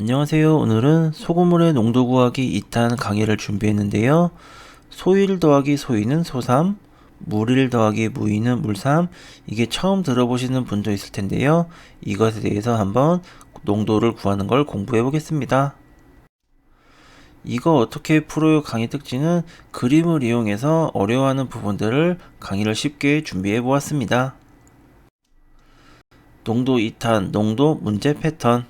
안녕하세요. 오늘은 소금물의 농도 구하기 2탄 강의를 준비했는데요. 소일 더하기 소이는 소삼, 물일 더하기 무이는 물삼. 이게 처음 들어보시는 분도 있을 텐데요. 이것에 대해서 한번 농도를 구하는 걸 공부해 보겠습니다. 이거 어떻게 풀어요 강의 특징은 그림을 이용해서 어려워하는 부분들을 강의를 쉽게 준비해 보았습니다. 농도 2탄, 농도 문제 패턴.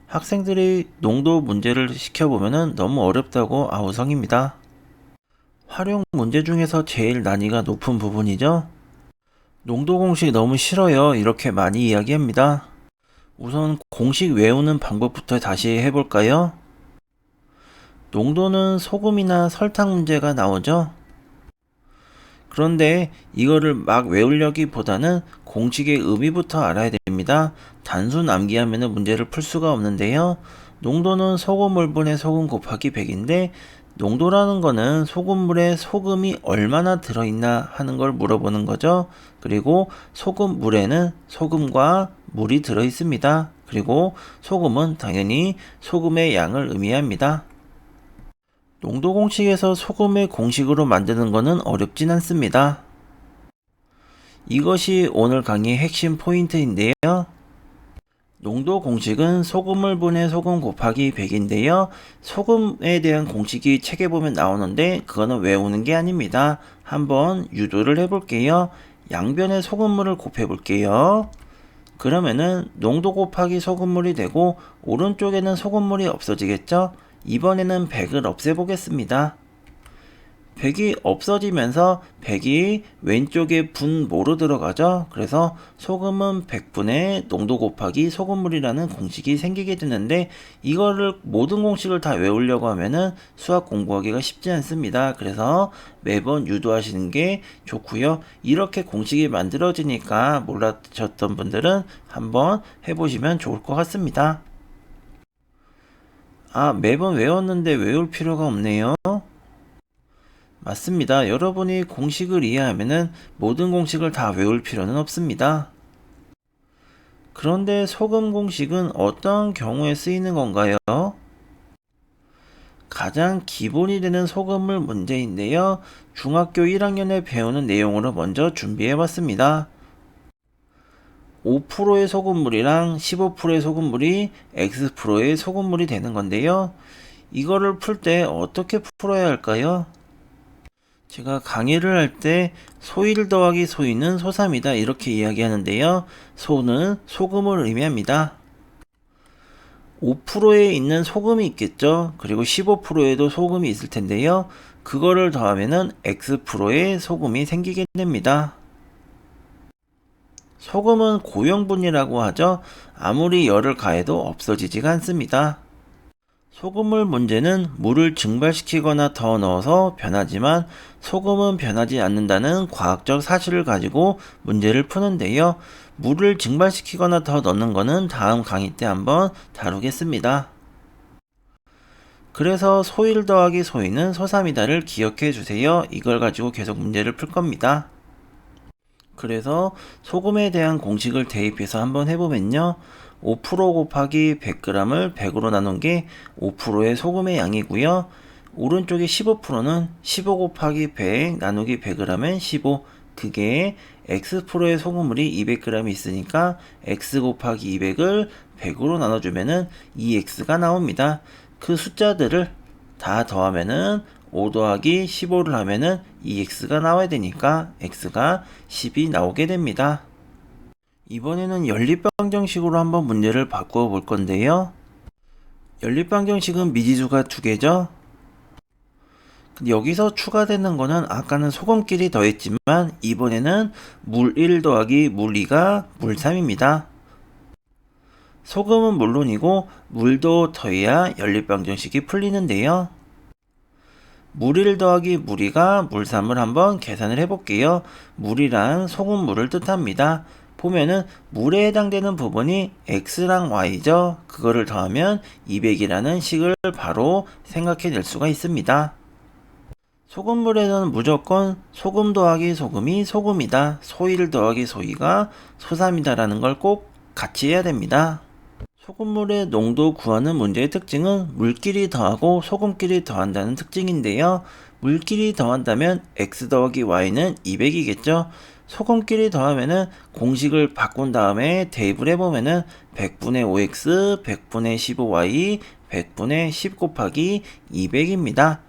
학생들이 농도 문제를 시켜보면 너무 어렵다고 아우성입니다. 활용 문제 중에서 제일 난이가 높은 부분이죠. 농도 공식 너무 싫어요. 이렇게 많이 이야기합니다. 우선 공식 외우는 방법부터 다시 해볼까요? 농도는 소금이나 설탕 문제가 나오죠. 그런데 이거를 막 외우려기보다는 공식의 의미부터 알아야 됩니다. 단순 암기하면 문제를 풀 수가 없는데요. 농도는 소금물분의 소금 곱하기 100인데 농도라는 거는 소금물에 소금이 얼마나 들어있나 하는 걸 물어보는 거죠. 그리고 소금물에는 소금과 물이 들어있습니다. 그리고 소금은 당연히 소금의 양을 의미합니다. 농도 공식에서 소금의 공식으로 만드는 것은 어렵진 않습니다. 이것이 오늘 강의의 핵심 포인트인데요. 농도 공식은 소금을 분해 소금 곱하기 100인데요. 소금에 대한 공식이 책에 보면 나오는데 그거는 외우는 게 아닙니다. 한번 유도를 해볼게요. 양변에 소금물을 곱해 볼게요. 그러면은 농도 곱하기 소금물이 되고 오른쪽에는 소금물이 없어지겠죠? 이번에는 100을 없애보겠습니다. 100이 없어지면서 100이 왼쪽에 분모로 들어가죠. 그래서 소금은 100분의 농도 곱하기 소금물이라는 공식이 생기게 되는데 이거를 모든 공식을 다 외우려고 하면은 수학 공부하기가 쉽지 않습니다. 그래서 매번 유도하시는 게 좋고요. 이렇게 공식이 만들어지니까 몰라주셨던 분들은 한번 해보시면 좋을 것 같습니다. 매번 외웠는데 외울 필요가 없네요. 맞습니다. 여러분이 공식을 이해하면은 모든 공식을 다 외울 필요는 없습니다. 그런데 소금 공식은 어떤 경우에 쓰이는 건가요? 가장 기본이 되는 소금물 문제인데요. 중학교 1학년에 배우는 내용으로 먼저 준비해 봤습니다. 5%의 소금물이랑 15%의 소금물이 X의 소금물이 되는 건데요. 이거를 풀 때 어떻게 풀어야 할까요? 제가 강의를 할 때 소일 더하기 소이는 소삼이다 이렇게 이야기하는데요. 소는 소금을 의미합니다. 5%에 있는 소금이 있겠죠. 그리고 15%에도 소금이 있을 텐데요. 그거를 더하면은 X의 소금이 생기게 됩니다. 소금은 고형분이라고 하죠. 아무리 열을 가해도 없어지지가 않습니다. 소금물 문제는 물을 증발시키거나 더 넣어서 변하지만 소금은 변하지 않는다는 과학적 사실을 가지고 문제를 푸는데요. 물을 증발시키거나 더 넣는 것은 다음 강의 때 한번 다루겠습니다. 그래서 소일 더하기 소이는 소삼이다를 기억해 주세요. 이걸 가지고 계속 문제를 풀 겁니다. 그래서 소금에 대한 공식을 대입해서 한번 해보면요. 5% 곱하기 100g을 100으로 나눈 게 5%의 소금의 양이고요. 오른쪽에 15%는 15 곱하기 100 나누기 100을 하면 15. 그게 X의 소금물이 200g 있으니까 X 곱하기 200을 100으로 나눠주면은 2X가 나옵니다. 그 숫자들을 다 더하면은 5 더하기 15를 하면은 2x가 나와야 되니까 x가 10이 나오게 됩니다. 이번에는 연립방정식으로 한번 문제를 바꾸어 볼 건데요. 연립방정식은 미지수가 두 개죠. 근데 여기서 추가되는 거는 아까는 소금끼리 더했지만 이번에는 물 1 더하기 물 2가 물 3입니다. 소금은 물론이고 물도 더해야 연립방정식이 풀리는데요. 물 1 더하기 물 2가 물 3을 한번 계산을 해볼게요. 물이란 소금물을 뜻합니다. 보면은 물에 해당되는 부분이 x랑 y죠. 그거를 더하면 200이라는 식을 바로 생각해낼 수가 있습니다. 소금물에는 무조건 소금 더하기 소금이 소금이다. 소일 더하기 소이가 소삼이다 라는 걸 꼭 같이 해야 됩니다. 소금물의 농도 구하는 문제의 특징은 물끼리 더하고 소금끼리 더한다는 특징인데요. 물끼리 더한다면 x 더하기 y는 200이겠죠. 소금끼리 더하면은 공식을 바꾼 다음에 대입을 해보면은 100분의 5x, 100분의 15y, 100분의 10 곱하기 200입니다.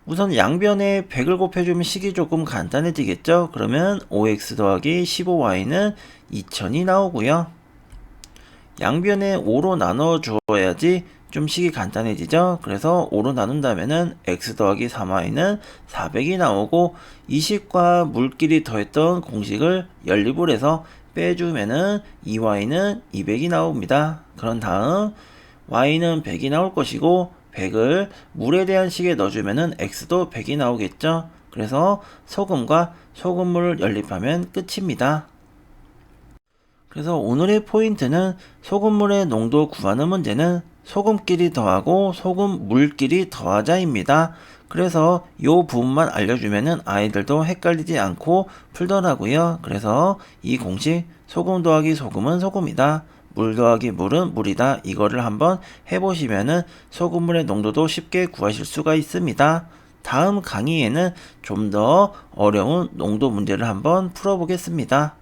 우선 양변에 100을 곱해주면 식이 조금 간단해지겠죠. 그러면 5x 더하기 15y는 2000이 나오고요. 양변에 5로 나눠 주어야지 좀 식이 간단해지죠. 그래서 5로 나눈다면은 x 더하기 3y는 400이 나오고 20과 물끼리 더했던 공식을 연립을 해서 빼주면은 2y는 200이 나옵니다. 그런 다음 y는 100이 나올 것이고 100을 물에 대한 식에 넣어주면은 x도 100이 나오겠죠. 그래서 소금과 소금물을 연립하면 끝입니다. 그래서 오늘의 포인트는 소금물의 농도 구하는 문제는 소금끼리 더하고 소금물끼리 더하자입니다. 그래서 이 부분만 알려주면은 아이들도 헷갈리지 않고 풀더라고요. 그래서 이 공식 소금 더하기 소금은 소금이다. 물 더하기 물은 물이다. 이거를 한번 해보시면은 소금물의 농도도 쉽게 구하실 수가 있습니다. 다음 강의에는 좀 더 어려운 농도 문제를 한번 풀어보겠습니다.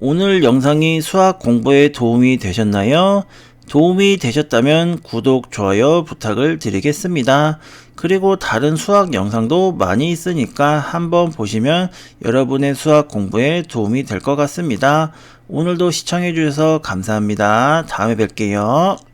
오늘 영상이 수학 공부에 도움이 되셨나요? 도움이 되셨다면 구독, 좋아요 부탁을 드리겠습니다. 그리고 다른 수학 영상도 많이 있으니까 한번 보시면 여러분의 수학 공부에 도움이 될 것 같습니다. 오늘도 시청해 주셔서 감사합니다. 다음에 뵐게요.